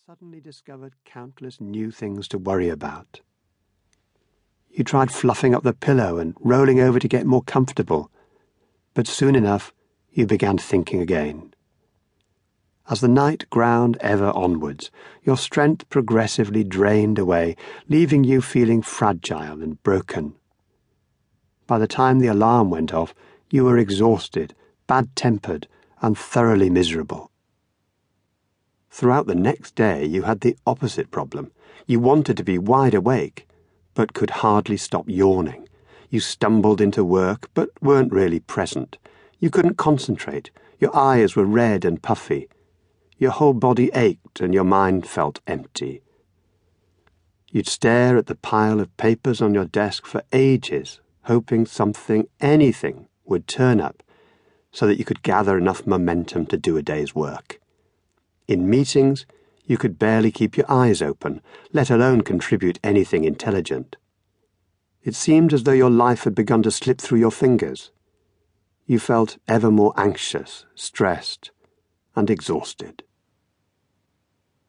suddenly discovered countless new things to worry about. You tried fluffing up the pillow and rolling over to get more comfortable, but soon enough you began thinking again. As the night ground ever onwards, your strength progressively drained away, leaving you feeling fragile and broken. By the time the alarm went off, you were exhausted, bad-tempered, and thoroughly miserable. Throughout the next day you had the opposite problem. You wanted to be wide awake, but could hardly stop yawning. You stumbled into work, but weren't really present. You couldn't concentrate. Your eyes were red and puffy. Your whole body ached and your mind felt empty. You'd stare at the pile of papers on your desk for ages, hoping something, anything, would turn up so that you could gather enough momentum to do a day's work. In meetings, you could barely keep your eyes open, let alone contribute anything intelligent. It seemed as though your life had begun to slip through your fingers. You felt ever more anxious, stressed, and exhausted.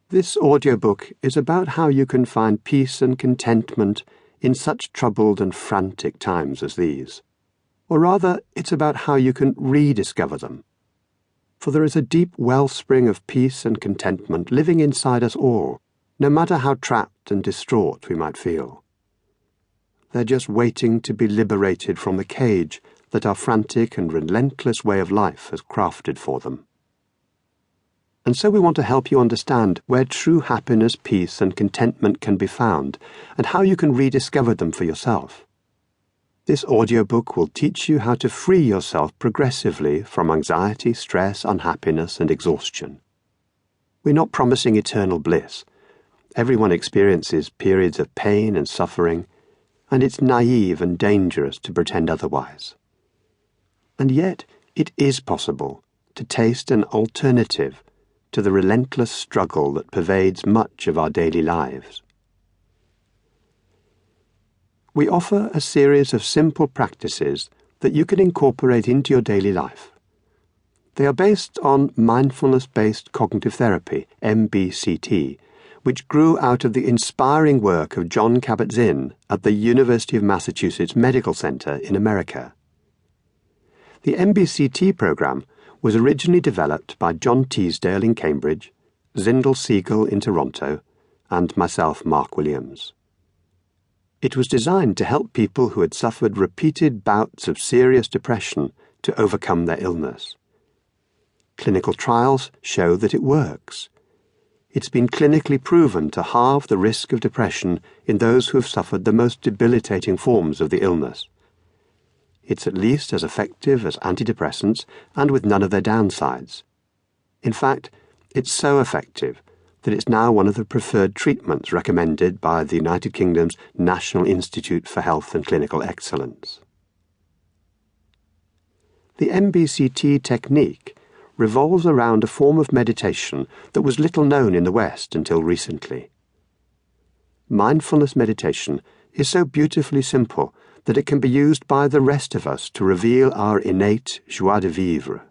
This audiobook is about how you can find peace and contentment in such troubled and frantic times as these. Or rather, it's about how you can rediscover them. For there is a deep wellspring of peace and contentment living inside us all, no matter how trapped and distraught we might feel. They're just waiting to be liberated from the cage that our frantic and relentless way of life has crafted for them. And so we want to help you understand where true happiness, peace, and contentment can be found, and how you can rediscover them for yourself. This audiobook will teach you how to free yourself progressively from anxiety, stress, unhappiness, and exhaustion. We're not promising eternal bliss. Everyone experiences periods of pain and suffering, and it's naive and dangerous to pretend otherwise. And yet, it is possible to taste an alternative to the relentless struggle that pervades much of our daily lives. We offer a series of simple practices that you can incorporate into your daily life. They are based on Mindfulness-Based Cognitive Therapy, MBCT, which grew out of the inspiring work of John Kabat-Zinn at the University of Massachusetts Medical Center in America. The MBCT program was originally developed by John Teasdale in Cambridge, Zindel Siegel in Toronto, and myself, Mark Williams. It was designed to help people who had suffered repeated bouts of serious depression to overcome their illness. Clinical trials show that it works. It's been clinically proven to halve the risk of depression in those who have suffered the most debilitating forms of the illness. It's at least as effective as antidepressants and with none of their downsides. In fact, it's so effective that it's now one of the preferred treatments recommended by the United Kingdom's National Institute for Health and Clinical Excellence. The MBCT technique revolves around a form of meditation that was little known in the West until recently. Mindfulness meditation is so beautifully simple that it can be used by the rest of us to reveal our innate joie de vivre.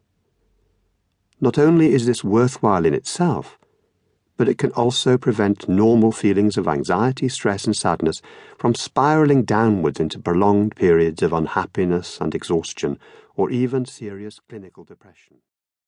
Not only is this worthwhile in itself, but it can also prevent normal feelings of anxiety, stress, and sadness from spiraling downwards into prolonged periods of unhappiness and exhaustion, or even serious clinical depression.